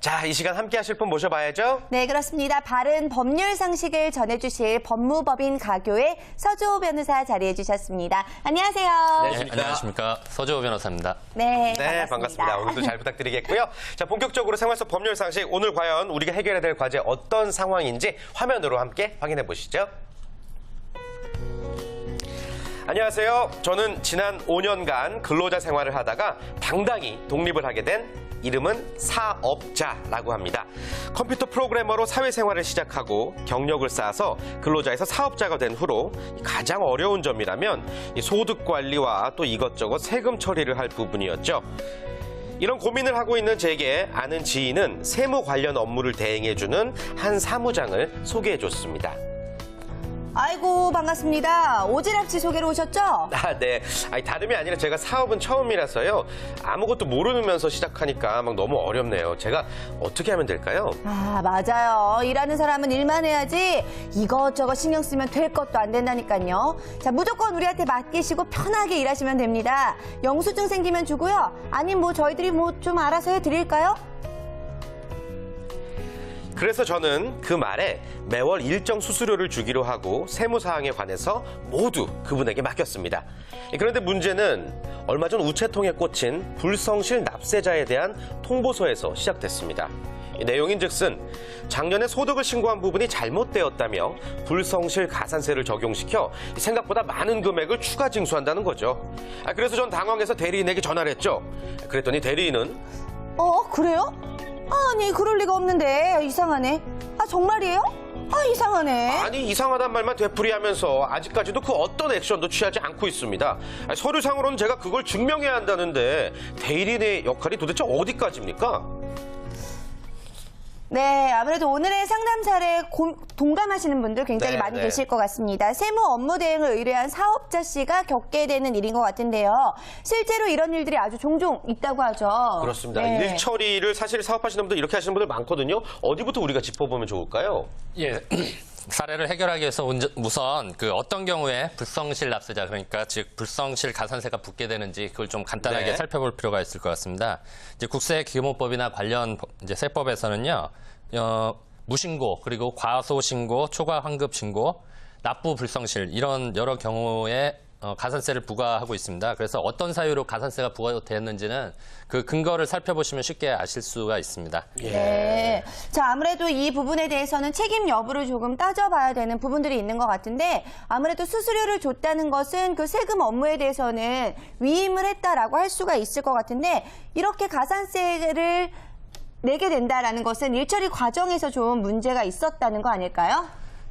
자, 이 시간 함께 하실 분 모셔봐야죠. 네, 그렇습니다. 바른 법률 상식을 전해주실 법무법인 가교의 서주호 변호사 자리해 주셨습니다. 안녕하세요. 네, 안녕하십니까. 서주호 변호사입니다. 네, 반갑습니다. 오늘도 잘 부탁드리겠고요. 자, 본격적으로 생활 속 법률 상식, 오늘 과연 우리가 해결해야 될 과제 어떤 상황인지 화면으로 함께 확인해 보시죠. 안녕하세요. 저는 지난 5년간 근로자 생활을 하다가 당당히 독립을 하게 된 이름은 사업자라고 합니다. 컴퓨터 프로그래머로 사회생활을 시작하고 경력을 쌓아서 근로자에서 사업자가 된 후로 가장 어려운 점이라면 소득 관리와 또 이것저것 세금 처리를 할 부분이었죠. 이런 고민을 하고 있는 제게 아는 지인은 세무 관련 업무를 대행해주는 한 사무장을 소개해줬습니다. 아이고, 반갑습니다. 오지랖지 소개로 오셨죠? 아, 네. 아니, 다름이 아니라 제가 사업은 처음이라서요. 아무것도 모르면서 시작하니까 막 너무 어렵네요. 제가 어떻게 하면 될까요? 아, 맞아요. 일하는 사람은 일만 해야지 이것저것 신경 쓰면 될 것도 안 된다니까요. 자, 무조건 우리한테 맡기시고 편하게 일하시면 됩니다. 영수증 생기면 주고요. 아니면 뭐 저희들이 뭐 좀 알아서 해드릴까요? 그래서 저는 그 말에 매월 일정 수수료를 주기로 하고 세무사항에 관해서 모두 그분에게 맡겼습니다. 그런데 문제는 얼마 전 우체통에 꽂힌 불성실 납세자에 대한 통보서에서 시작됐습니다. 내용인즉슨 작년에 소득을 신고한 부분이 잘못되었다며 불성실 가산세를 적용시켜 생각보다 많은 금액을 추가 징수한다는 거죠. 그래서 전 당황해서 대리인에게 전화를 했죠. 그랬더니 대리인은 그래요? 아니, 그럴 리가 없는데. 이상하네. 아, 정말이에요? 아, 이상하네. 아니, 이상하단 말만 되풀이하면서 아직까지도 그 어떤 액션도 취하지 않고 있습니다. 서류상으로는 제가 그걸 증명해야 한다는데 대리인의 역할이 도대체 어디까지입니까? 네, 아무래도 오늘의 상담 사례에 동감하시는 분들 굉장히 많이 계실 것 같습니다. 세무 업무 대행을 의뢰한 사업자 씨가 겪게 되는 일인 것 같은데요. 실제로 이런 일들이 아주 종종 있다고 하죠. 그렇습니다. 일 처리를 사실 사업하시는 분들 이렇게 하시는 분들 많거든요. 어디부터 우리가 짚어보면 좋을까요? 예. 사례를 해결하기 위해서 우선 그 어떤 경우에 불성실 납세자, 그러니까 즉 불성실 가산세가 붙게 되는지 그걸 좀 간단하게 살펴볼 필요가 있을 것 같습니다. 이제 국세기본법이나 관련 이제 세법에서는요, 무신고 그리고 과소신고, 초과환급신고, 납부 불성실 이런 여러 경우에 가산세를 부과하고 있습니다. 그래서 어떤 사유로 가산세가 부과되었는지는 그 근거를 살펴보시면 쉽게 아실 수가 있습니다. 네. 자, 아무래도 이 부분에 대해서는 책임 여부를 조금 따져봐야 되는 부분들이 있는 것 같은데, 아무래도 수수료를 줬다는 것은 그 세금 업무에 대해서는 위임을 했다라고 할 수가 있을 것 같은데, 이렇게 가산세를 내게 된다라는 것은 일처리 과정에서 좀 문제가 있었다는 거 아닐까요?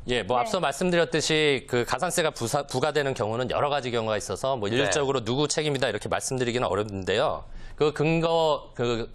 예, 앞서 말씀드렸듯이 그 가산세가 부과되는 경우는 여러 가지 경우가 있어서 뭐 일률적으로 누구 책임이다 이렇게 말씀드리기는 어렵는데요. 그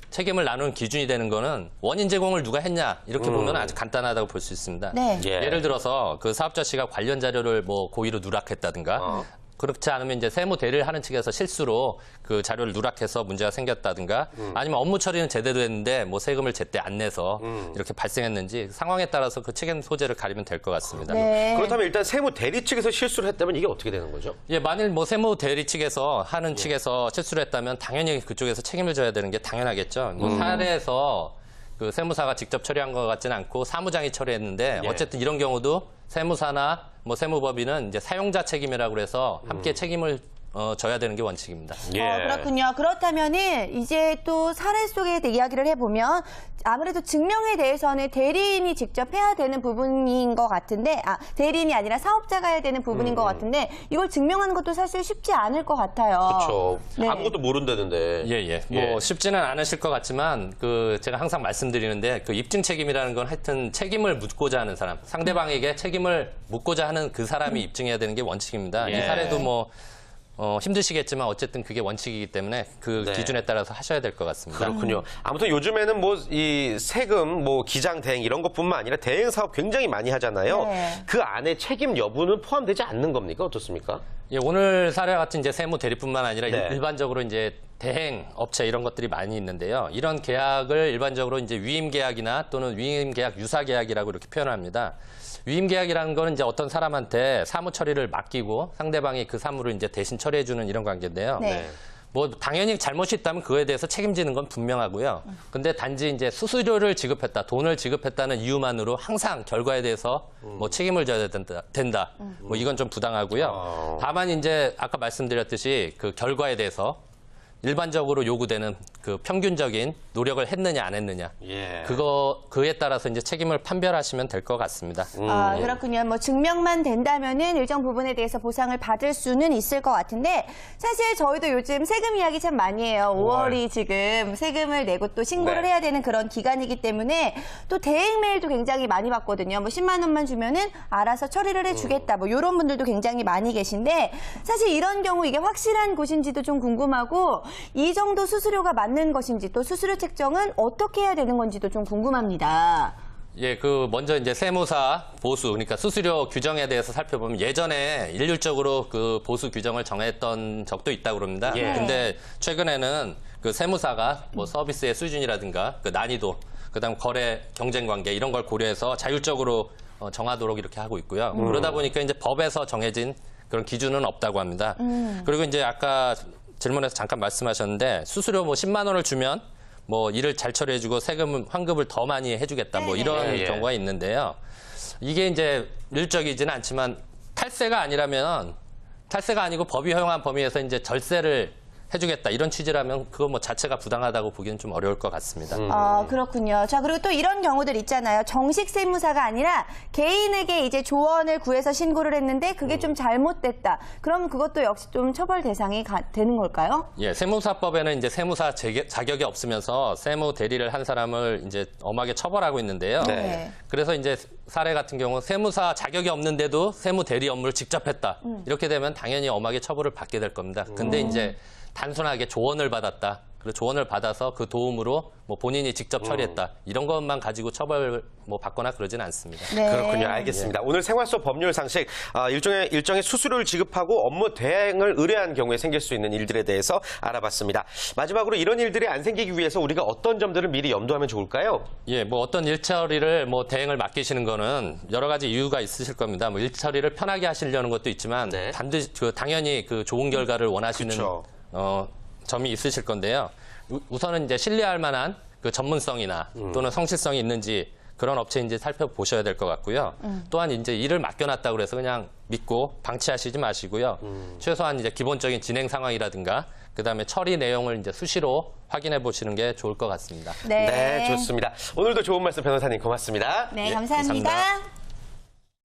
책임을 나누는 기준이 되는 거는 원인 제공을 누가 했냐 이렇게 보면 아주 간단하다고 볼 수 있습니다. 네. 예를 들어서 그 사업자 씨가 관련 자료를 뭐 고의로 누락했다든가 그렇지 않으면 이제 세무 대리를 하는 측에서 실수로 그 자료를 누락해서 문제가 생겼다든가 아니면 업무 처리는 제대로 했는데 뭐 세금을 제때 안 내서 이렇게 발생했는지 상황에 따라서 그 책임 소재를 가리면 될 것 같습니다. 네. 그렇다면 일단 세무 대리 측에서 실수를 했다면 이게 어떻게 되는 거죠? 예, 만일 뭐 세무 대리 측에서 하는 측에서 실수를 했다면 당연히 그쪽에서 책임을 져야 되는 게 당연하겠죠. 뭐 사례에서 그 세무사가 직접 처리한 것 같지는 않고 사무장이 처리했는데 어쨌든 이런 경우도 세무사나 뭐 세무법인은 이제 사용자 책임이라고 그래서 함께 책임을 져야 되는 게 원칙입니다. 그렇군요. 그렇다면은 이제 또 사례 속에 이야기를 해보면 아무래도 증명에 대해서는 대리인이 직접 해야 되는 부분인 것 같은데, 대리인이 아니라 사업자가 해야 되는 부분인 것 같은데 이걸 증명하는 것도 사실 쉽지 않을 것 같아요. 그렇죠. 네. 아무것도 모른다는데. 뭐 쉽지는 않으실 것 같지만 그 제가 항상 말씀드리는데 그 입증 책임이라는 건 하여튼 책임을 묻고자 하는 사람, 상대방에게 책임을 묻고자 하는 그 사람이 입증해야 되는 게 원칙입니다. 이 사례도 뭐 힘드시겠지만 어쨌든 그게 원칙이기 때문에 그 기준에 따라서 하셔야 될 것 같습니다. 그렇군요. 아무튼 요즘에는 뭐 이 세금, 뭐 기장 대행 이런 것뿐만 아니라 대행 사업 굉장히 많이 하잖아요. 그 안에 책임 여부는 포함되지 않는 겁니까? 어떻습니까? 예, 오늘 사례와 같은 이제 세무 대리뿐만 아니라 일반적으로 이제 대행 업체 이런 것들이 많이 있는데요. 이런 계약을 일반적으로 이제 위임 계약이나 또는 위임 계약 유사 계약이라고 이렇게 표현합니다. 위임 계약이라는 거는 이제 어떤 사람한테 사무 처리를 맡기고 상대방이 그 사무를 이제 대신 처리해주는 이런 관계인데요. 뭐 당연히 잘못이 있다면 그거에 대해서 책임지는 건 분명하고요. 근데 단지 이제 수수료를 지급했다, 돈을 지급했다는 이유만으로 항상 결과에 대해서 뭐 책임을 져야 된다. 뭐 이건 좀 부당하고요. 다만 이제 아까 말씀드렸듯이 그 결과에 대해서 일반적으로 요구되는 그 평균적인 노력을 했느냐 안 했느냐 예. 그에 따라서 이제 책임을 판별하시면 될 것 같습니다. 아, 그렇군요. 뭐 증명만 된다면은 일정 부분에 대해서 보상을 받을 수는 있을 것 같은데 사실 저희도 요즘 세금 이야기 참 많이 해요. 5월이 지금 세금을 내고 또 신고를 네. 해야 되는 그런 기간이기 때문에 또 대행 메일도 굉장히 많이 받거든요. 뭐 10만 원만 주면은 알아서 처리를 해주겠다. 뭐 이런 분들도 굉장히 많이 계신데 사실 이런 경우 이게 확실한 곳인지도 좀 궁금하고 이 정도 수수료가 맞는 것인지 또 수수료 책정은 어떻게 해야 되는 건지도 좀 궁금합니다. 예, 그 먼저 이제 세무사 보수, 그러니까 수수료 규정에 대해서 살펴보면 예전에 일률적으로 그 보수 규정을 정했던 적도 있다고 그럽니다. 예. 근데 최근에는 그 세무사가 뭐 서비스의 수준이라든가 그 난이도, 그다음 거래 경쟁 관계 이런 걸 고려해서 자율적으로 정하도록 이렇게 하고 있고요. 그러다 보니까 이제 법에서 정해진 그런 기준은 없다고 합니다. 그리고 이제 아까 질문에서 잠깐 말씀하셨는데 수수료 뭐 10만 원을 주면 뭐 일을 잘 처리해주고 세금 환급을 더 많이 해주겠다 뭐 이런 예. 경우가 있는데요. 이게 이제 일적이지는 않지만 탈세가 아니라면 탈세가 아니고 법이 허용한 범위에서 이제 절세를 해주겠다 이런 취지라면 그거 뭐 자체가 부당하다고 보기는 좀 어려울 것 같습니다. 그렇군요. 자, 그리고 또 이런 경우들 있잖아요. 정식 세무사가 아니라 개인에게 이제 조언을 구해서 신고를 했는데 그게 좀 잘못됐다. 그럼 그것도 역시 좀 처벌 대상이 되는 걸까요? 예, 세무사법에는 이제 세무사 자격이 없으면서 세무 대리를 한 사람을 이제 엄하게 처벌하고 있는데요. 네. 그래서 이제 사례 같은 경우 세무사 자격이 없는데도 세무 대리 업무를 직접 했다. 이렇게 되면 당연히 엄하게 처벌을 받게 될 겁니다. 근데 이제 단순하게 조언을 받았다. 그리고 조언을 받아서 그 도움으로 뭐 본인이 직접 처리했다. 이런 것만 가지고 처벌 뭐 받거나 그러진 않습니다. 네. 그렇군요. 알겠습니다. 오늘 생활 속 법률 상식 일종의 수수료를 지급하고 업무 대행을 의뢰한 경우에 생길 수 있는 일들에 대해서 알아봤습니다. 마지막으로 이런 일들이 안 생기기 위해서 우리가 어떤 점들을 미리 염두하면 좋을까요? 예, 뭐 어떤 일 처리를 뭐 대행을 맡기시는 거는 여러 가지 이유가 있으실 겁니다. 뭐 일 처리를 편하게 하시려는 것도 있지만 네. 반드시 당연히 그 좋은 결과를 원하시는 그쵸. 점이 있으실 건데요. 우선은 이제 신뢰할 만한 그 전문성이나 또는 성실성이 있는지 그런 업체인지 살펴보셔야 될 것 같고요. 또한 이제 일을 맡겨놨다고 그래서 그냥 믿고 방치하시지 마시고요. 최소한 이제 기본적인 진행 상황이라든가 그다음에 처리 내용을 이제 수시로 확인해 보시는 게 좋을 것 같습니다. 네. 네, 좋습니다. 오늘도 좋은 말씀 변호사님 고맙습니다. 네, 예, 감사합니다. 감사합니다.